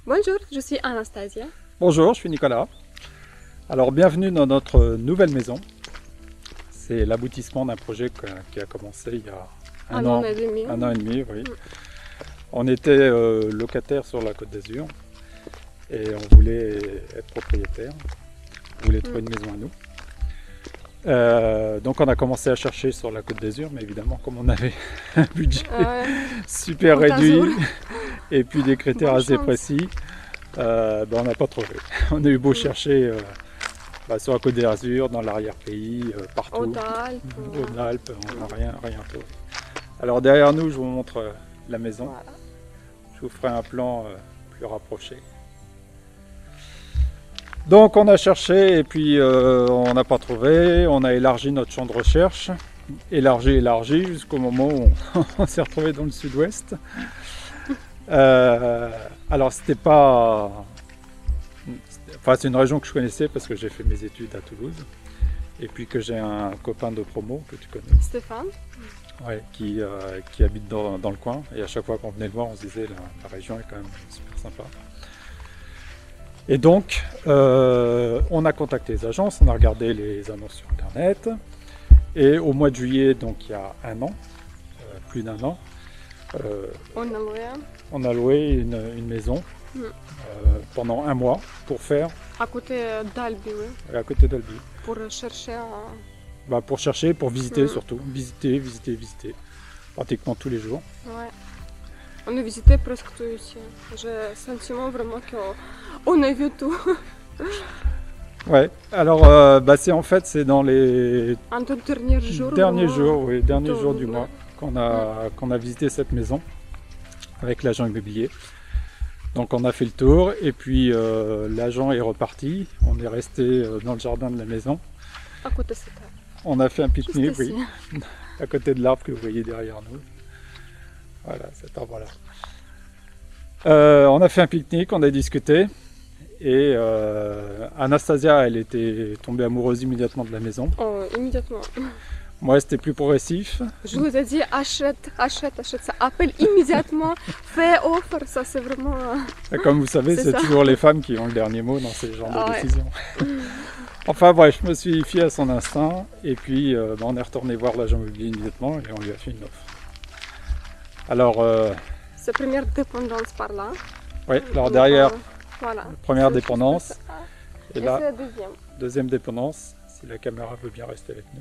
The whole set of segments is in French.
Bonjour, je suis Anastasia. Bonjour, je suis Nicolas. Alors bienvenue dans notre nouvelle maison. C'est l'aboutissement d'un projet qui a commencé il y a Un an et demi. Un an et demi, oui. On était locataire sur la Côte d'Azur et on voulait être propriétaire. On voulait trouver une maison à nous. Donc on a commencé à chercher sur la Côte d'Azur, mais évidemment comme on avait un budget super réduit et puis des critères assez précis, on n'a pas trouvé. On a eu beau chercher sur la Côte d'Azur, dans l'arrière-pays, partout. Aux Alpes, on n'a rien trouvé. Alors derrière nous, je vous montre la maison. Voilà. Je vous ferai un plan plus rapproché. Donc on a cherché et puis on n'a pas trouvé. On a élargi notre champ de recherche. Élargi jusqu'au moment où on s'est retrouvé dans le sud-ouest. Alors c'était pas... Enfin c'est une région que je connaissais parce que j'ai fait mes études à Toulouse. Et puis que j'ai un copain de promo que tu connais. Stéphane. Ouais, qui habite dans le coin. Et à chaque fois qu'on venait le voir, on se disait la région est quand même super sympa. Et donc, on a contacté les agences, on a regardé les annonces sur Internet. Et au mois de juillet, donc il y a un an, plus d'un an, on a loué une maison pendant un mois pour faire... À côté d'Albi, oui. À côté d'Albi. Pour chercher pour chercher, pour visiter surtout. Visiter. Pratiquement tous les jours. Ouais. On a visité presque tout ici. J'ai le sentiment vraiment qu'on a vu tout. Ouais, alors c'est dans les derniers jours du mois qu'on a visité cette maison avec l'agent immobilier. Donc on a fait le tour et puis l'agent est reparti. On est resté dans le jardin de la maison. À côté de cet arbre. On a fait un pique-nique, oui, à côté de l'arbre que vous voyez derrière nous. Voilà, cet arbre-là. On a fait un pique-nique, on a discuté. Et Anastasia, elle était tombée amoureuse immédiatement de la maison. Oh, immédiatement. Moi, c'était plus progressif. Je vous ai dit, achète, ça appelle immédiatement, fais offre, ça c'est vraiment... Et comme vous savez, c'est toujours les femmes qui ont le dernier mot dans ces genres de décisions. Enfin bref, je me suis fié à son instinct et puis on est retourné voir l'agent immobilier immédiatement et on lui a fait une offre. Alors... C'est première dépendance par là. Oui, alors derrière, voilà. Première dépendance. Et là, deuxième dépendance, si la caméra veut bien rester avec nous.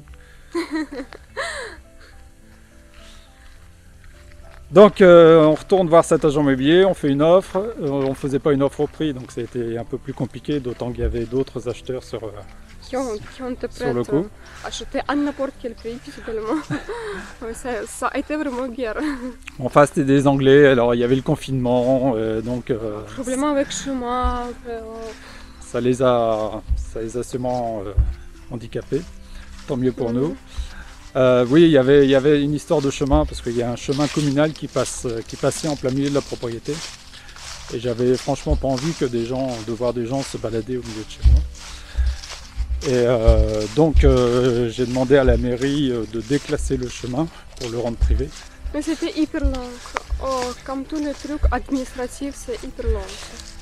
Donc on retourne voir cet agent immobilier, on fait une offre, on ne faisait pas une offre au prix, donc c'était un peu plus compliqué, d'autant qu'il y avait d'autres acheteurs sur le coup. Acheter à n'importe quel prix, finalement. Ça a été vraiment guerre. Enfin c'était des Anglais, alors il y avait le confinement, donc... Problème avec le chemin. Ça les a sûrement handicapés. Tant mieux pour nous. Oui, il y avait une histoire de chemin parce qu'il y a un chemin communal qui passait en plein milieu de la propriété. Et j'avais franchement pas envie de voir des gens se balader au milieu de chez moi. Et donc j'ai demandé à la mairie de déclasser le chemin pour le rendre privé. Mais c'était hyper long. Comme tous les trucs administratifs, c'est hyper long.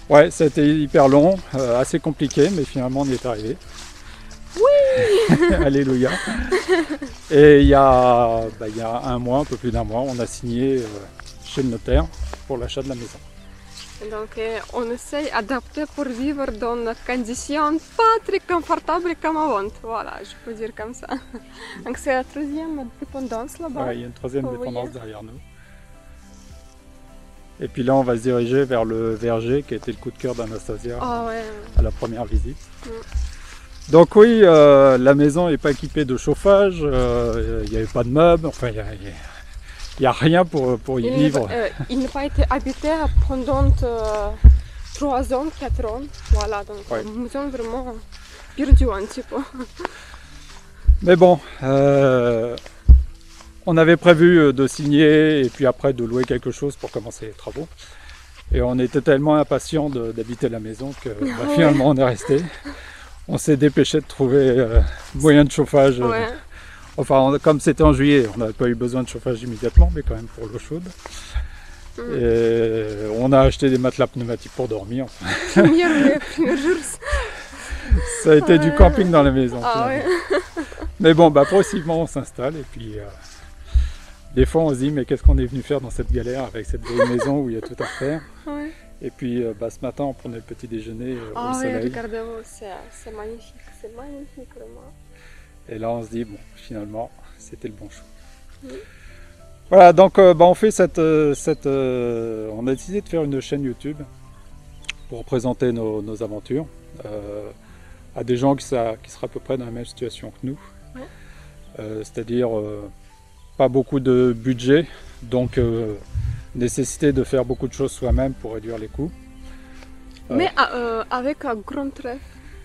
Ouais, ça a été hyper long, assez compliqué, mais finalement on y est arrivé. Oui. Alléluia. Et il y a un mois, un peu plus d'un mois, on a signé chez le notaire pour l'achat de la maison. Donc on essaie d'adapter pour vivre dans des conditions pas très confortables comme avant. Voilà, je peux dire comme ça. Donc c'est la troisième dépendance là-bas. Ouais, il y a une troisième dépendance derrière nous. Et puis là on va se diriger vers le verger qui a été le coup de cœur d'Anastasia à la première visite. Donc oui, la maison n'est pas équipée de chauffage, il n'y avait pas de meubles, enfin il n'y a rien pour y vivre. Il n'a pas été habité pendant 3 ans, 4 ans, voilà, donc nous sommes vraiment perdus un petit peu. Mais bon, on avait prévu de signer et puis après de louer quelque chose pour commencer les travaux. Et on était tellement impatients d'habiter la maison que finalement on est resté. On s'est dépêché de trouver moyen de chauffage. Enfin, comme c'était en juillet, on n'avait pas eu besoin de chauffage immédiatement, mais quand même pour l'eau chaude. Et on a acheté des matelas pneumatiques pour dormir. Premier jour. Ça a été du camping dans la maison. Ah ouais. Mais bon, bah, progressivement on s'installe et puis des fois on se dit mais qu'est-ce qu'on est venu faire dans cette galère avec cette vieille maison où il y a tout à faire. Ouais. Et puis bah, ce matin on prenait le petit déjeuner au Ouais, soleil. regardez-vous, c'est magnifique vraiment. Et là on se dit bon finalement c'était le bon choix. Voilà, donc bah, on fait on a décidé de faire une chaîne YouTube pour présenter nos aventures à des gens qui seraient à peu près dans la même situation que nous. C'est-à-dire pas beaucoup de budget, donc nécessité de faire beaucoup de choses soi-même pour réduire les coûts. Mais avec un grand rêve.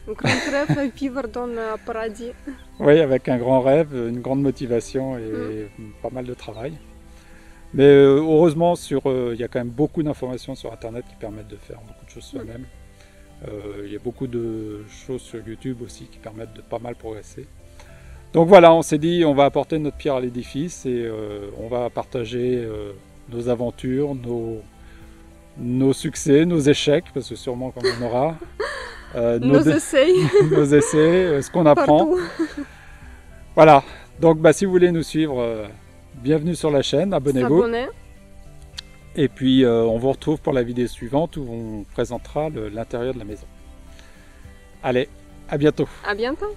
Un grand rêve, vivre dans le paradis. Oui, avec un grand rêve, une grande motivation et pas mal de travail. Mais heureusement, il y a quand même beaucoup d'informations sur Internet qui permettent de faire beaucoup de choses soi-même. Il y a beaucoup de choses sur YouTube aussi qui permettent de pas mal progresser. Donc voilà, on s'est dit on va apporter notre pierre à l'édifice et on va partager nos aventures, nos succès, nos échecs, parce que sûrement qu'on en aura. Nos essais. Nos essais, ce qu'on apprend. Partout. Voilà, donc bah, si vous voulez nous suivre, bienvenue sur la chaîne, abonnez-vous. Et puis on vous retrouve pour la vidéo suivante où on présentera l'intérieur de la maison. Allez, à bientôt. À bientôt.